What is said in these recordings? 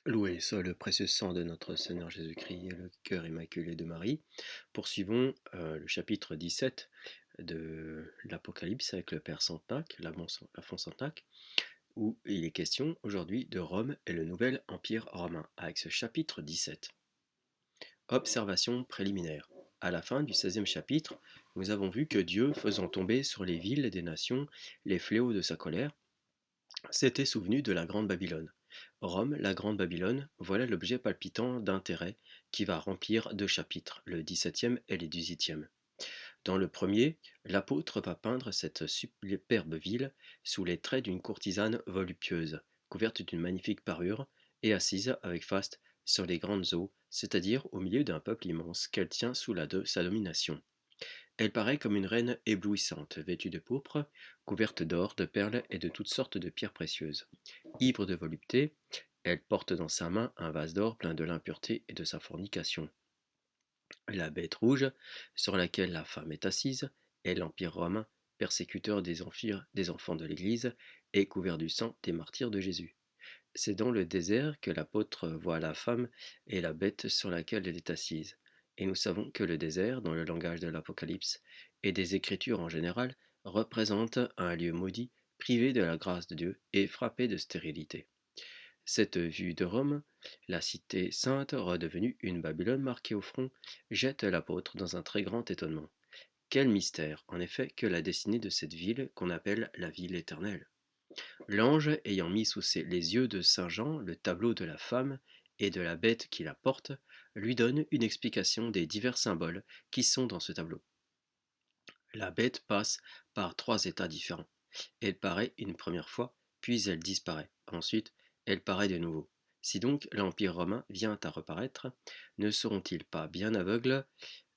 Loué soit le précieux sang de notre Seigneur Jésus-Christ et le cœur immaculé de Marie. Poursuivons le chapitre 17 de l'Apocalypse avec le Père Santac, l'Enfant Santac, où il est question aujourd'hui de Rome et le nouvel empire romain, avec ce chapitre 17. Observation préliminaire. À la fin du 16e chapitre, nous avons vu que Dieu, faisant tomber sur les villes des nations les fléaux de sa colère, s'était souvenu de la Grande Babylone. Rome, la Grande Babylone, voilà l'objet palpitant d'intérêt qui va remplir deux chapitres, le 17e et le 18e. Dans le premier, l'apôtre va peindre cette superbe ville sous les traits d'une courtisane voluptueuse, couverte d'une magnifique parure et assise avec faste sur les grandes eaux, c'est-à-dire au milieu d'un peuple immense qu'elle tient sous sa domination. Elle paraît comme une reine éblouissante, vêtue de pourpre, couverte d'or, de perles et de toutes sortes de pierres précieuses. Ivre de volupté, elle porte dans sa main un vase d'or plein de l'impureté et de sa fornication. La bête rouge, sur laquelle la femme est assise, est l'Empire romain, persécuteur des enfants de l'Église et couvert du sang des martyrs de Jésus. C'est dans le désert que l'apôtre voit la femme et la bête sur laquelle elle est assise. Et nous savons que le désert, dans le langage de l'Apocalypse et des Écritures en général, représente un lieu maudit, privé de la grâce de Dieu et frappé de stérilité. Cette vue de Rome, la cité sainte redevenue une Babylone marquée au front, jette l'apôtre dans un très grand étonnement. Quel mystère, en effet, que la destinée de cette ville qu'on appelle la ville éternelle. L'ange, ayant mis sous les yeux de saint Jean le tableau de la femme et de la bête qui la porte, lui donne une explication des divers symboles qui sont dans ce tableau. La bête passe par trois états différents. Elle paraît une première fois, puis elle disparaît. Ensuite, elle paraît de nouveau. Si donc l'Empire romain vient à reparaître, ne seront-ils pas bien aveugles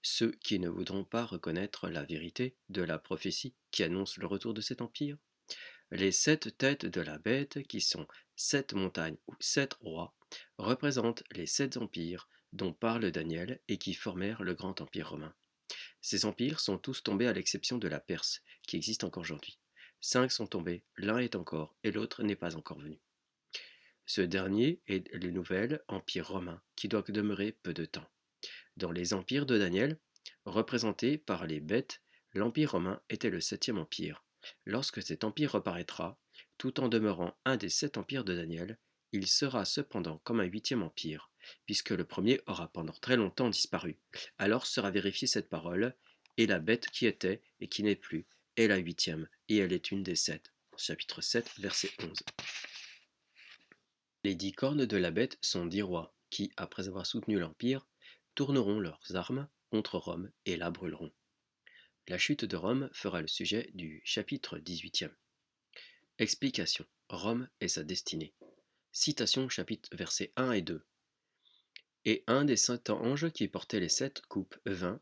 ceux qui ne voudront pas reconnaître la vérité de la prophétie qui annonce le retour de cet empire? Les sept têtes de la bête, qui sont sept montagnes ou sept rois, représentent les sept empires dont parle Daniel et qui formèrent le grand empire romain. Ces empires sont tous tombés à l'exception de la Perse, qui existe encore aujourd'hui. Cinq sont tombés, l'un est encore, et l'autre n'est pas encore venu. Ce dernier est le nouvel empire romain, qui doit demeurer peu de temps. Dans les empires de Daniel, représentés par les bêtes, l'empire romain était le septième empire. Lorsque cet empire reparaîtra, tout en demeurant un des sept empires de Daniel, il sera cependant comme un huitième empire, puisque le premier aura pendant très longtemps disparu. Alors sera vérifiée cette parole, et la bête qui était et qui n'est plus est la huitième, et elle est une des sept. Chapitre 7, verset 11. Les 10 cornes de la bête sont 10 rois, qui, après avoir soutenu l'Empire, tourneront leurs armes contre Rome et la brûleront. La chute de Rome fera le sujet du chapitre 18e. Explication. Rome et sa destinée. Citation chapitre versets 1 et 2. Et un des sept anges qui portait les sept coupes vint,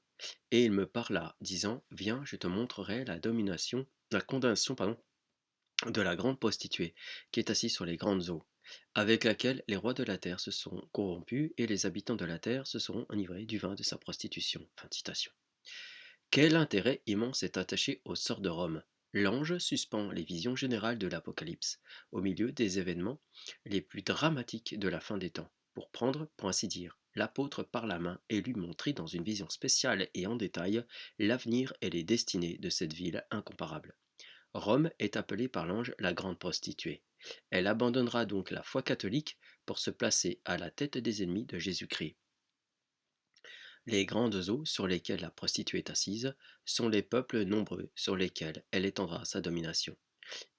et il me parla, disant, viens, je te montrerai la condamnation, de la grande prostituée, qui est assise sur les grandes eaux, avec laquelle les rois de la terre se sont corrompus et les habitants de la terre se seront enivrés du vin de sa prostitution. Fin de citation. Quel intérêt immense est attaché au sort de Rome? L'ange suspend les visions générales de l'Apocalypse, au milieu des événements les plus dramatiques de la fin des temps, pour prendre, pour ainsi dire, l'apôtre par la main et lui montrer dans une vision spéciale et en détail l'avenir et les destinées de cette ville incomparable. Rome est appelée par l'ange la grande prostituée. Elle abandonnera donc la foi catholique pour se placer à la tête des ennemis de Jésus-Christ. Les grandes eaux sur lesquelles la prostituée est assise sont les peuples nombreux sur lesquels elle étendra sa domination.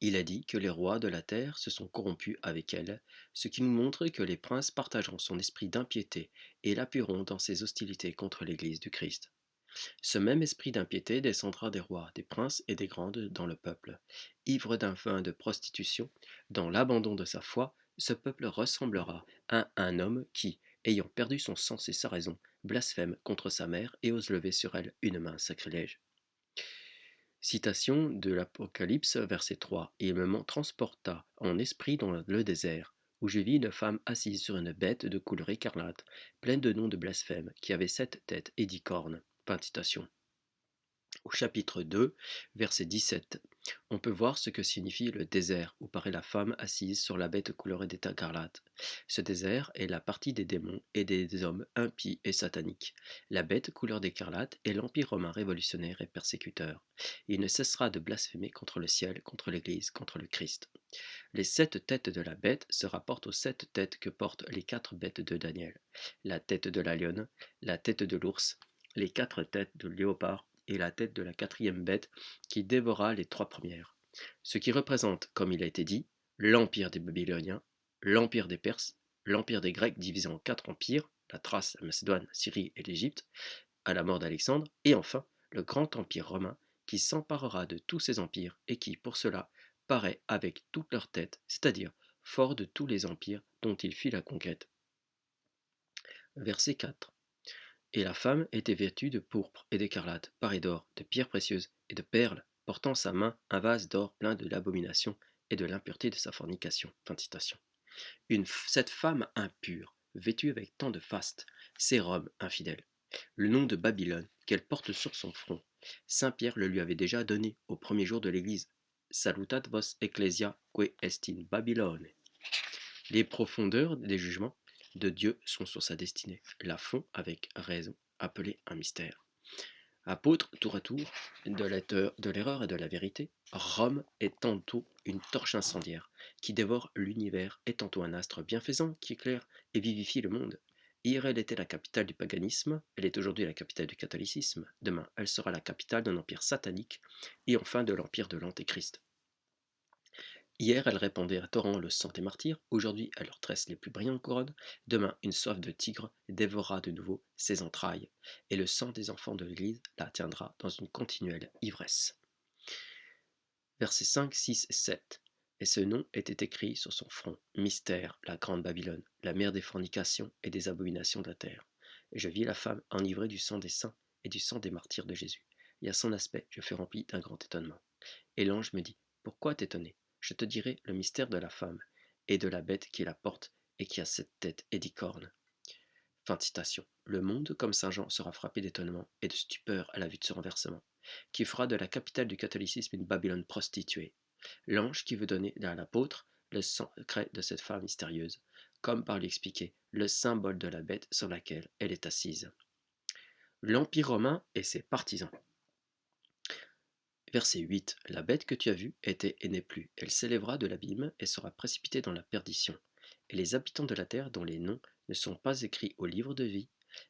Il a dit que les rois de la terre se sont corrompus avec elle, ce qui nous montre que les princes partageront son esprit d'impiété et l'appuieront dans ses hostilités contre l'Église du Christ. Ce même esprit d'impiété descendra des rois, des princes et des grandes dans le peuple. Ivre d'un vin de prostitution, dans l'abandon de sa foi, ce peuple ressemblera à un homme qui, ayant perdu son sens et sa raison, blasphème contre sa mère et ose lever sur elle une main sacrilège. Citation de l'Apocalypse, verset 3. Il me transporta en esprit dans le désert, où je vis une femme assise sur une bête de couleur écarlate, pleine de noms de blasphème, qui avait 7 têtes et 10 cornes. Fin de citation. Au chapitre 2, verset 17, on peut voir ce que signifie le désert, où paraît la femme assise sur la bête couleur d'écarlate. Ce désert est la partie des démons et des hommes impies et sataniques. La bête couleur d'écarlate est l'Empire romain révolutionnaire et persécuteur. Il ne cessera de blasphémer contre le ciel, contre l'Église, contre le Christ. Les 7 têtes de la bête se rapportent aux 7 têtes que portent les 4 bêtes de Daniel. La tête de la lionne, la tête de l'ours, les 4 têtes de léopard et la tête de la 4e bête qui dévora les 3 premières. Ce qui représente, comme il a été dit, l'empire des Babyloniens, l'empire des Perses, l'empire des Grecs divisé en 4 empires, la Thrace, la Macédoine, la Syrie et l'Égypte, à la mort d'Alexandre, et enfin le grand empire romain qui s'emparera de tous ces empires et qui, pour cela, paraît avec toute leur tête, c'est-à-dire fort de tous les empires dont il fit la conquête. Verset 4. Et la femme était vêtue de pourpre et d'écarlate, parée d'or, de pierres précieuses et de perles, portant en sa main un vase d'or plein de l'abomination et de l'impureté de sa fornication. Fin de citation. Cette femme impure, vêtue avec tant de faste, c'est Rome infidèle. Le nom de Babylone qu'elle porte sur son front, saint Pierre le lui avait déjà donné au premier jour de l'Église. Salutat vos ecclesia que est in Babylone. Les profondeurs des jugements de Dieu sont sur sa destinée, la font avec raison, appelée un mystère. Apôtre tour à tour de l'erreur et de la vérité, Rome est tantôt une torche incendiaire qui dévore l'univers et tantôt un astre bienfaisant qui éclaire et vivifie le monde. Hier elle était la capitale du paganisme, elle est aujourd'hui la capitale du catholicisme, demain elle sera la capitale d'un empire satanique et enfin de l'empire de l'Antéchrist. Hier, elle répandait à torrent le sang des martyrs, aujourd'hui, elle leur tresse les plus brillantes couronnes, demain, une soif de tigre dévorera de nouveau ses entrailles, et le sang des enfants de l'Église la tiendra dans une continuelle ivresse. Versets 5, 6 et 7. Et ce nom était écrit sur son front, mystère, la grande Babylone, la mère des fornications et des abominations de la terre. Et je vis la femme enivrée du sang des saints et du sang des martyrs de Jésus. Et à son aspect, je fus rempli d'un grand étonnement. Et l'ange me dit, pourquoi t'étonner? Je te dirai le mystère de la femme et de la bête qui la porte et qui a 7 têtes et 10 cornes. Fin de citation. Le monde, comme Saint Jean, sera frappé d'étonnement et de stupeur à la vue de ce renversement, qui fera de la capitale du catholicisme une Babylone prostituée. L'ange qui veut donner à l'apôtre le secret de cette femme mystérieuse, comme par lui expliquer le symbole de la bête sur laquelle elle est assise. L'Empire romain et ses partisans. Verset 8. La bête que tu as vue était et n'est plus. Elle s'élèvera de l'abîme et sera précipitée dans la perdition. Et les habitants de la terre dont les noms ne sont pas écrits au livre de vie,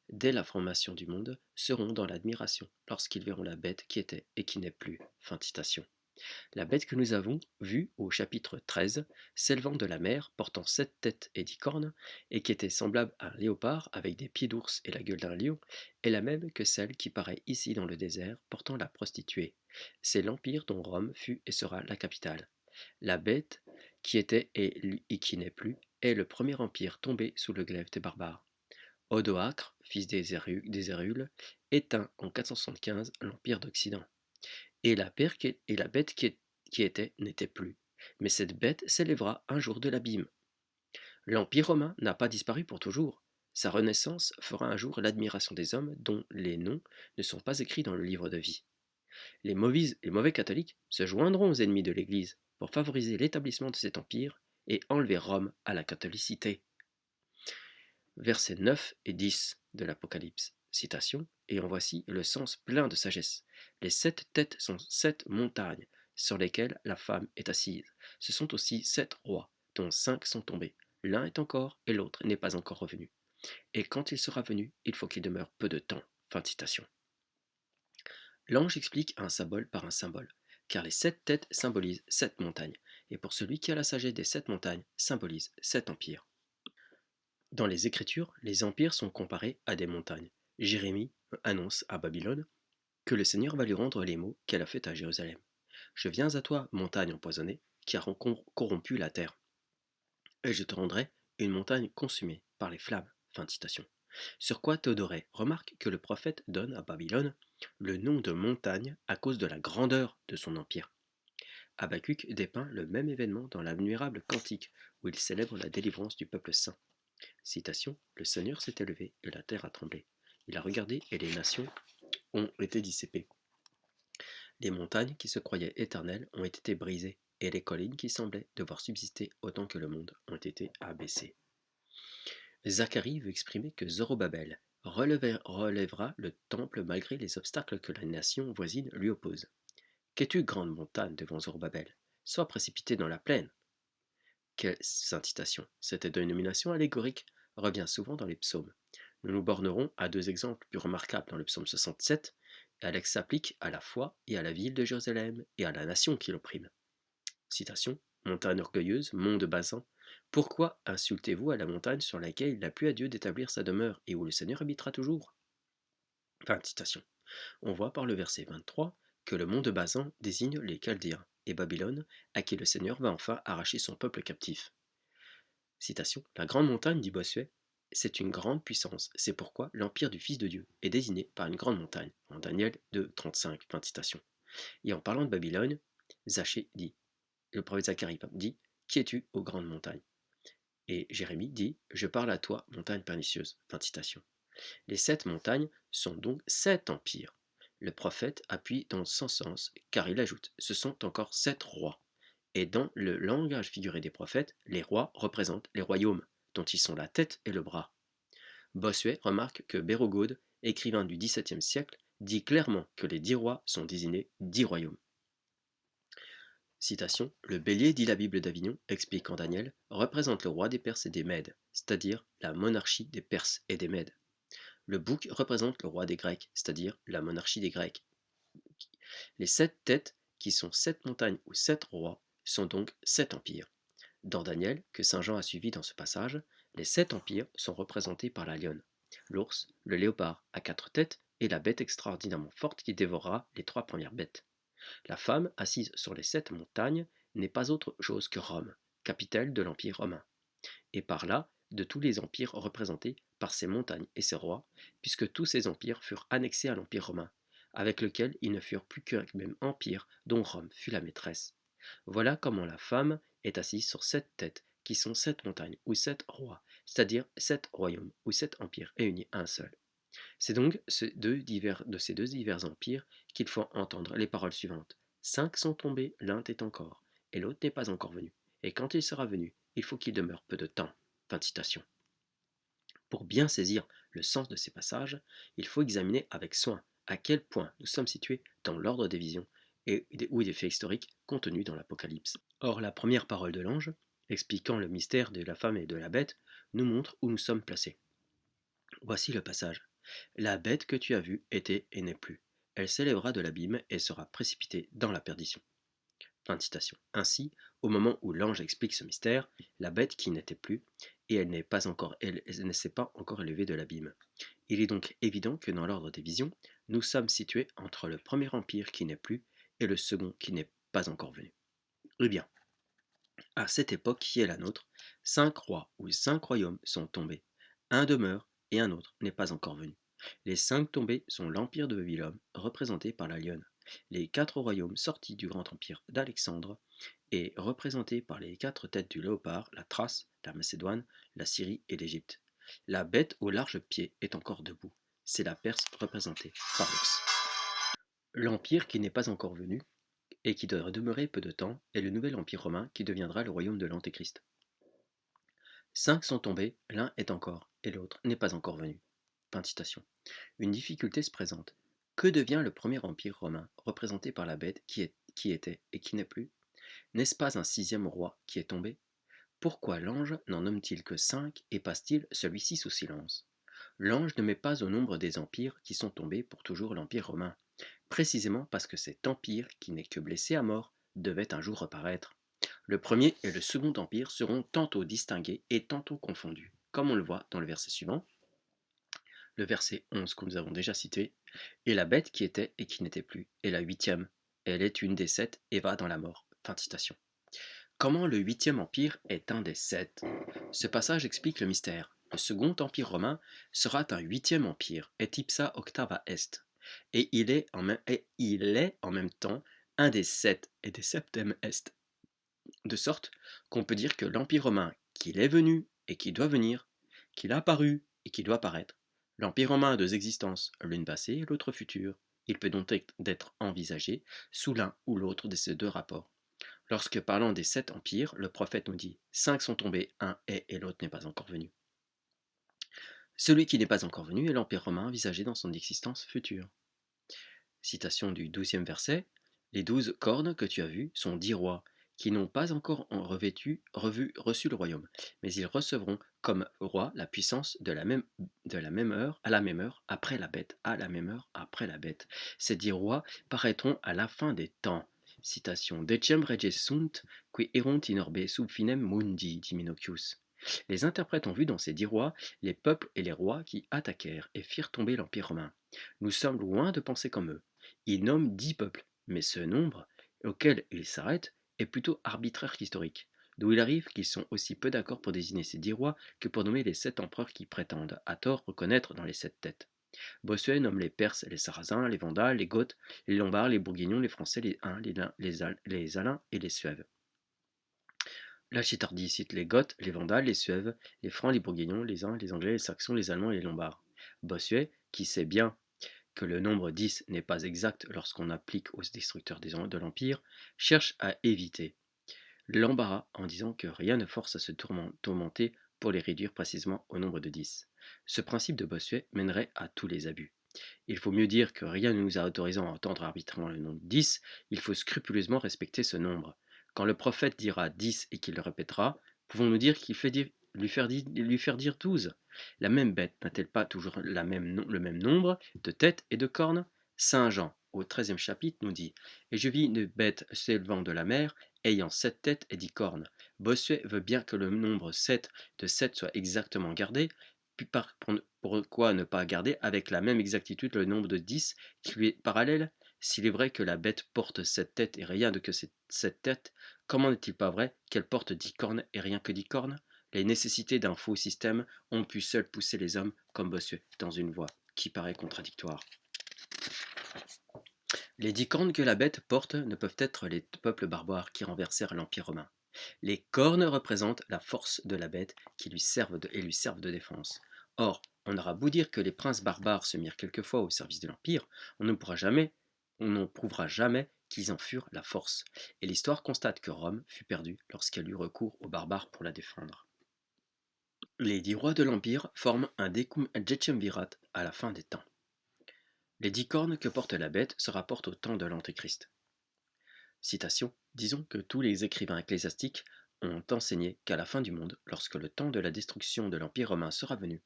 dès la formation du monde, seront dans l'admiration lorsqu'ils verront la bête qui était et qui n'est plus. Fin de citation. La bête que nous avons vue au chapitre 13, s'élevant de la mer, portant 7 têtes et 10 cornes, et qui était semblable à un léopard avec des pieds d'ours et la gueule d'un lion, est la même que celle qui paraît ici dans le désert, portant la prostituée. C'est l'empire dont Rome fut et sera la capitale. La bête qui était et qui n'est plus est le premier empire tombé sous le glaive des barbares. Odoacre, fils des Hérules, éteint en 475 l'empire d'Occident. Et la bête qui était n'était plus. Mais cette bête s'élèvera un jour de l'abîme. L'Empire romain n'a pas disparu pour toujours. Sa renaissance fera un jour l'admiration des hommes dont les noms ne sont pas écrits dans le livre de vie. Les mauvais catholiques se joindront aux ennemis de l'Église pour favoriser l'établissement de cet empire et enlever Rome à la catholicité. Versets 9 et 10 de l'Apocalypse. Citation, et en voici le sens plein de sagesse. Les 7 têtes sont 7 montagnes sur lesquelles la femme est assise. Ce sont aussi 7 rois, dont 5 sont tombés. L'un est encore et l'autre n'est pas encore revenu. Et quand il sera venu, il faut qu'il demeure peu de temps. Fin de citation. L'ange explique un symbole par un symbole, car les 7 têtes symbolisent 7 montagnes, et pour celui qui a la sagesse des 7 montagnes, symbolise 7 empires. Dans les Écritures, les empires sont comparés à des montagnes. Jérémie annonce à Babylone que le Seigneur va lui rendre les mots qu'elle a faits à Jérusalem. Je viens à toi, montagne empoisonnée, qui a corrompu la terre, et je te rendrai une montagne consumée par les flammes. Fin de citation. Sur quoi Théodoret remarque que le prophète donne à Babylone le nom de montagne à cause de la grandeur de son empire. Habacuc dépeint le même événement dans l'admirable cantique où il célèbre la délivrance du peuple saint. Citation, le Seigneur s'est élevé et la terre a tremblé. Il a regardé et les nations ont été dissipées. Les montagnes qui se croyaient éternelles ont été brisées, et les collines qui semblaient devoir subsister autant que le monde ont été abaissées. Zacharie veut exprimer que Zorobabel relèvera le temple malgré les obstacles que la nation voisine lui oppose. Qu'es-tu, grande montagne, devant Zorobabel? Sois précipité dans la plaine. Quelle citation! Cette dénomination allégorique revient souvent dans les psaumes. Nous nous bornerons à deux exemples plus remarquables dans le psaume 67. Elle s'applique à la foi et à la ville de Jérusalem et à la nation qui l'opprime. Citation: Montagne orgueilleuse, mont de Basan, pourquoi insultez-vous à la montagne sur laquelle il a plu à Dieu d'établir sa demeure et où le Seigneur habitera toujours? Fin de citation. On voit par le verset 23 que le mont de Basan désigne les Chaldéens et Babylone, à qui le Seigneur va enfin arracher son peuple captif. Citation: La grande montagne, dit Bossuet, c'est une grande puissance, c'est pourquoi l'empire du Fils de Dieu est désigné par une grande montagne, en Daniel 2,35. Fin de citation. Et en parlant de Babylone, Zaché dit, le prophète Zacharie dit: Qui es-tu, ô grande montagne? Et Jérémie dit: Je parle à toi, montagne pernicieuse. Fin de citation. Les 7 montagnes sont donc 7 empires. Le prophète appuie dans son sens, car il ajoute: Ce sont encore 7 rois. Et dans le langage figuré des prophètes, les rois représentent les royaumes, dont ils sont la tête et le bras. Bossuet remarque que Bérogaude, écrivain du XVIIe siècle, dit clairement que les 10 rois sont désignés 10 royaumes. Citation: Le bélier, dit la Bible d'Avignon, expliquant Daniel, représente le roi des Perses et des Mèdes, c'est-à-dire la monarchie des Perses et des Mèdes. Le bouc représente le roi des Grecs, c'est-à-dire la monarchie des Grecs. Les 7 têtes, qui sont 7 montagnes ou 7 rois, sont donc 7 empires. Dans Daniel, que saint Jean a suivi dans ce passage, les 7 empires sont représentés par la lionne, l'ours, le léopard à 4 têtes et la bête extraordinairement forte qui dévorera les 3 premières bêtes. La femme, assise sur les 7 montagnes, n'est pas autre chose que Rome, capitale de l'Empire romain, et par là de tous les empires représentés par ces montagnes et ces rois, puisque tous ces empires furent annexés à l'Empire romain, avec lequel ils ne furent plus qu'un même empire dont Rome fut la maîtresse. Voilà comment la femme est assise sur 7 têtes, qui sont 7 montagnes ou 7 rois, c'est-à-dire 7 royaumes ou 7 empires réunis à un seul. C'est donc de ces deux divers empires qu'il faut entendre les paroles suivantes. 5 sont tombés, l'un est encore, et l'autre n'est pas encore venu. Et quand il sera venu, il faut qu'il demeure peu de temps. Fin de citation. Pour bien saisir le sens de ces passages, il faut examiner avec soin à quel point nous sommes situés dans l'ordre des visions ou des faits historiques contenus dans l'Apocalypse. Or, la première parole de l'ange, expliquant le mystère de la femme et de la bête, nous montre où nous sommes placés. Voici le passage. La bête que tu as vue était et n'est plus. Elle s'élèvera de l'abîme et sera précipitée dans la perdition. Fin de citation. Ainsi, au moment où l'ange explique ce mystère, la bête qui n'était plus, et elle ne s'est pas encore élevée de l'abîme. Il est donc évident que dans l'ordre des visions, nous sommes situés entre le premier empire qui n'est plus et le second qui n'est pas encore venu. Eh bien, à cette époque qui est la nôtre, 5 rois ou 5 royaumes sont tombés. Un demeure et un autre n'est pas encore venu. Les 5 tombés sont l'empire de Babylone, représenté par la lionne, les 4 royaumes sortis du grand empire d'Alexandre, et représentés par les 4 têtes du léopard, la Thrace, la Macédoine, la Syrie et l'Égypte. La bête aux larges pieds est encore debout. C'est la Perse représentée par l'ours. L'empire qui n'est pas encore venu et qui doit demeurer peu de temps est le nouvel empire romain qui deviendra le royaume de l'Antéchrist. 5 sont tombés, l'un est encore, et l'autre n'est pas encore venu. Fin de citation. Une difficulté se présente. Que devient le premier empire romain, représenté par la bête qui était et qui n'est plus? N'est-ce pas un 6e roi qui est tombé? Pourquoi l'ange n'en nomme-t-il que 5 et passe-t-il celui-ci sous silence? L'ange ne met pas au nombre des empires qui sont tombés pour toujours l'empire romain, précisément parce que cet empire, qui n'est que blessé à mort, devait un jour reparaître. Le premier et le second empire seront tantôt distingués et tantôt confondus, comme on le voit dans le verset suivant, le verset 11 que nous avons déjà cité, et la bête qui était et qui n'était plus est la 8e, elle est une des 7 et va dans la mort. Fin de citation. Comment le 8e empire est un des 7? Ce passage explique le mystère. Le second empire romain sera un 8e empire, et ipsa octava est, et il est en même temps un des 7 et des septem est. De sorte qu'on peut dire que l'Empire romain, qu'il est venu et qui doit venir, qu'il a paru et qui doit paraître, l'Empire romain a deux existences, l'une passée et l'autre future, Il peut donc d'être envisagé sous l'un ou l'autre de ces deux rapports. Lorsque parlant des 7 empires, le prophète nous dit 5 sont tombés, un est et l'autre n'est pas encore venu. Celui qui n'est pas encore venu est l'Empire romain envisagé dans son existence future. Citation du 12e verset. Les 12 cornes que tu as vues sont 10 rois, qui n'ont pas encore reçu le royaume, mais ils recevront comme roi la puissance de la même heure, à la même heure, après la bête, à la même heure, après la bête. Ces 10 rois paraîtront à la fin des temps. Citation. Decem reges sunt, qui erunt in orbe sub finem mundi, dit Minocius. Les interprètes ont vu dans ces 10 rois les peuples et les rois qui attaquèrent et firent tomber l'Empire romain. Nous sommes loin de penser comme eux. Ils nomment 10 peuples, mais ce nombre, auquel ils s'arrêtent, est plutôt arbitraire qu'historique, d'où il arrive qu'ils sont aussi peu d'accord pour désigner ces 10 rois que pour nommer les 7 empereurs qui prétendent, à tort, reconnaître dans les 7 têtes. Bossuet nomme les Perses, les Sarrasins, les Vandales, les Goths, les Lombards, les Bourguignons, les Français, les Huns, les Alains et les Suèves. La Chitardi cite les Goths, les Vandales, les Suèves, les Francs, les Bourguignons, les Huns, les Anglais, les Saxons, les Allemands et les Lombards. Bossuet, qui sait bien que le nombre 10 n'est pas exact lorsqu'on applique aux destructeurs de l'Empire, cherche à éviter l'embarras en disant que rien ne force à se tourmenter pour les réduire précisément au nombre de 10. Ce principe de Bossuet mènerait à tous les abus. Il faut mieux dire que rien ne nous a autorisé à entendre arbitrairement le nombre 10, il faut scrupuleusement respecter ce nombre. Quand le prophète dira 10 et qu'il le répétera, pouvons-nous dire qu'il lui faire dire 12? La même bête n'a-t-elle pas toujours le même nombre de têtes et de cornes? Saint Jean, au 13e chapitre, nous dit Et je vis une bête s'élevant de la mer, ayant 7 têtes et 10 cornes. Bossuet veut bien que le nombre 7 de 7 soit exactement gardé, puis pourquoi ne pas garder avec la même exactitude le nombre de 10 qui lui est parallèle? S'il est vrai que la bête porte 7 têtes et rien que 7 têtes, comment n'est-il pas vrai qu'elle porte 10 cornes et rien que 10 cornes? Les nécessités d'un faux système ont pu seules pousser les hommes, comme Bossuet, dans une voie qui paraît contradictoire. Les 10 cornes que la bête porte ne peuvent être les peuples barbares qui renversèrent l'Empire romain. Les cornes représentent la force de la bête qui lui servent de défense. Or, on aura beau dire que les princes barbares se mirent quelquefois au service de l'Empire, on n'en prouvera jamais qu'ils en furent la force. Et l'histoire constate que Rome fut perdue lorsqu'elle eut recours aux barbares pour la défendre. Les 10 rois de l'Empire forment un Decemvirat à la fin des temps. Les 10 cornes que porte la bête se rapportent au temps de l'Antéchrist. Citation. Disons que tous les écrivains ecclésiastiques ont enseigné qu'à la fin du monde, lorsque le temps de la destruction de l'Empire romain sera venu,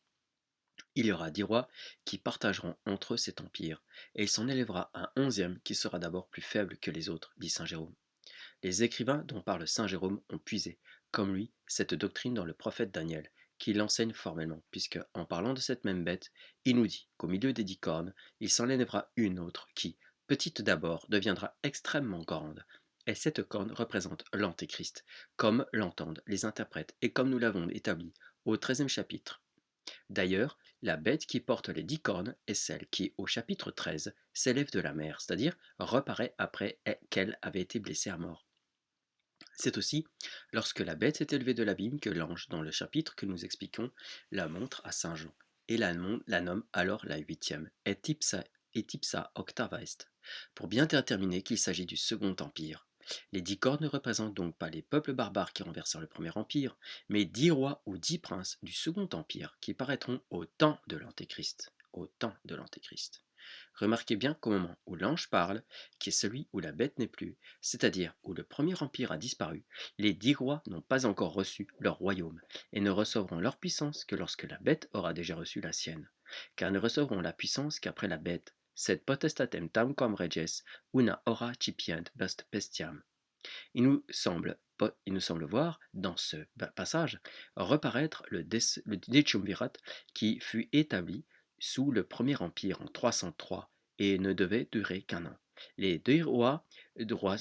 il y aura 10 rois qui partageront entre eux cet empire, et il s'en élèvera un 11e qui sera d'abord plus faible que les autres, dit saint Jérôme. Les écrivains dont parle saint Jérôme ont puisé, comme lui, cette doctrine dans le prophète Daniel, qui l'enseigne formellement, puisque, en parlant de cette même bête, il nous dit qu'au milieu des 10 cornes, il s'en élèvera une autre qui, petite d'abord, deviendra extrêmement grande. Et cette corne représente l'Antéchrist, comme l'entendent les interprètes et comme nous l'avons établi au 13e chapitre. D'ailleurs, la bête qui porte les 10 cornes est celle qui, au chapitre 13, s'élève de la mer, c'est-à-dire reparaît après qu'elle avait été blessée à mort. C'est aussi lorsque la bête s'est élevée de l'abîme que l'ange, dans le chapitre que nous expliquons, la montre à saint Jean, et la nomme alors la 8e, et ipsa octava est, pour bien déterminer qu'il s'agit du second empire. Les 10 cornes ne représentent donc pas les peuples barbares qui renversèrent le premier empire, mais 10 rois ou 10 princes du second empire qui paraîtront au temps de l'Antéchrist. Au temps de l'Antéchrist. Remarquez bien qu'au moment où l'ange parle, qui est celui où la bête n'est plus, c'est-à-dire où le premier empire a disparu, les 10 rois n'ont pas encore reçu leur royaume, et ne recevront leur puissance que lorsque la bête aura déjà reçu la sienne. Car ne recevront la puissance qu'après la bête, sed potestatem tamquam reges, una hora cipient bestiam. Il nous semble voir, dans ce passage, reparaître le Decumvirat qui fut établi sous le premier empire en 303 et ne devait durer qu'un an. Les 2 rois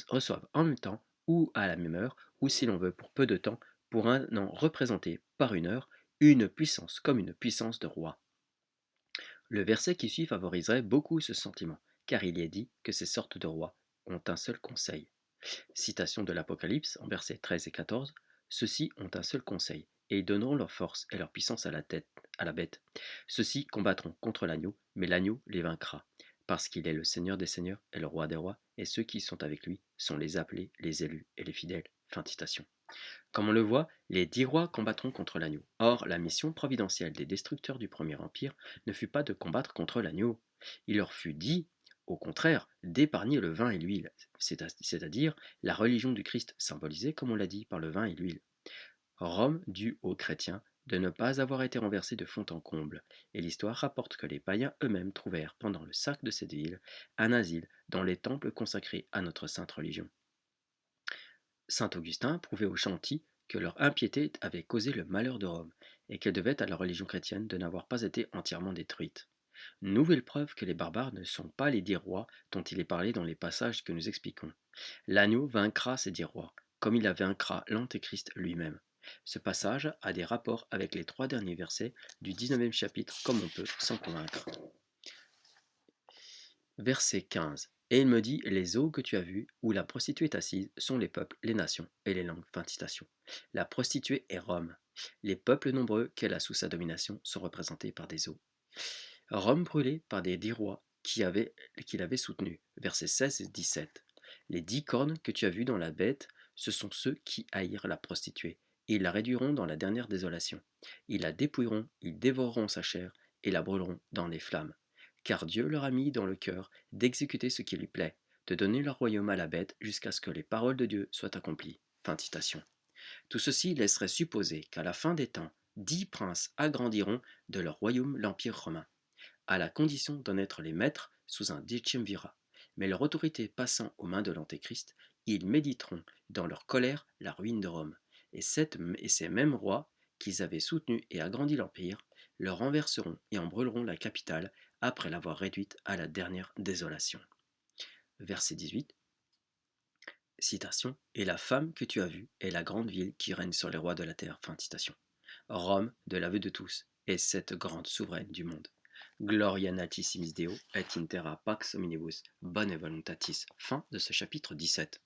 reçoivent en même temps, ou à la même heure, ou si l'on veut pour peu de temps, pour un an représenté par une heure, une puissance comme une puissance de roi. Le verset qui suit favoriserait beaucoup ce sentiment, car il y est dit que ces sortes de rois ont un seul conseil. Citation de l'Apocalypse en versets 13 et 14. Ceux-ci ont un seul conseil, et ils donneront leur force et leur puissance à la bête. Ceux-ci combattront contre l'agneau, mais l'agneau les vaincra. parce qu'il est le Seigneur des seigneurs et le Roi des rois, et ceux qui sont avec lui sont les appelés, les élus et les fidèles. Fin de citation. Comme on le voit, les 10 rois combattront contre l'agneau. Or, la mission providentielle des destructeurs du premier empire ne fut pas de combattre contre l'agneau. Il leur fut dit, au contraire, d'épargner le vin et l'huile, c'est-à-dire la religion du Christ symbolisée, comme on l'a dit, par le vin et l'huile. Rome dut aux chrétiens de ne pas avoir été renversés de fond en comble, et l'histoire rapporte que les païens eux-mêmes trouvèrent, pendant le sac de cette ville, un asile dans les temples consacrés à notre sainte religion. Saint Augustin prouvait aux Chantis que leur impiété avait causé le malheur de Rome, et qu'elle devait à la religion chrétienne de n'avoir pas été entièrement détruite. Nouvelle preuve que les barbares ne sont pas les 10 rois dont il est parlé dans les passages que nous expliquons. L'agneau vaincra ces 10 rois, comme il vaincra l'Antéchrist lui-même. Ce passage a des rapports avec les 3 derniers versets du 19e chapitre, comme on peut s'en convaincre. Verset 15. Et il me dit, les eaux que tu as vues, où la prostituée est assise, sont les peuples, les nations et les langues. Fin de citation. La prostituée est Rome. Les peuples nombreux qu'elle a sous sa domination sont représentés par des eaux. Rome brûlée par des 10 rois qui l'avaient soutenu. Versets 16 et 17. Les 10 cornes que tu as vues dans la bête, ce sont ceux qui haïrent la prostituée. Et ils la réduiront dans la dernière désolation. Ils la dépouilleront, ils dévoreront sa chair et la brûleront dans les flammes. Car Dieu leur a mis dans le cœur d'exécuter ce qui lui plaît, de donner leur royaume à la bête jusqu'à ce que les paroles de Dieu soient accomplies. Fin de citation. Tout ceci laisserait supposer qu'à la fin des temps, 10 princes agrandiront de leur royaume l'Empire romain, à la condition d'en être les maîtres sous un décemvirat. Mais leur autorité passant aux mains de l'Antéchrist, ils méditeront dans leur colère la ruine de Rome. Et ces mêmes rois qu'ils avaient soutenus et agrandi l'Empire, leur renverseront et en brûleront la capitale après l'avoir réduite à la dernière désolation. Verset 18. Citation. Et la femme que tu as vue est la grande ville qui règne sur les rois de la terre. Fin de citation. Rome, de l'aveu de tous, est cette grande souveraine du monde. Gloria natissimis Deo et in terra pax omnibus, bone voluntatis. Fin de ce chapitre 17.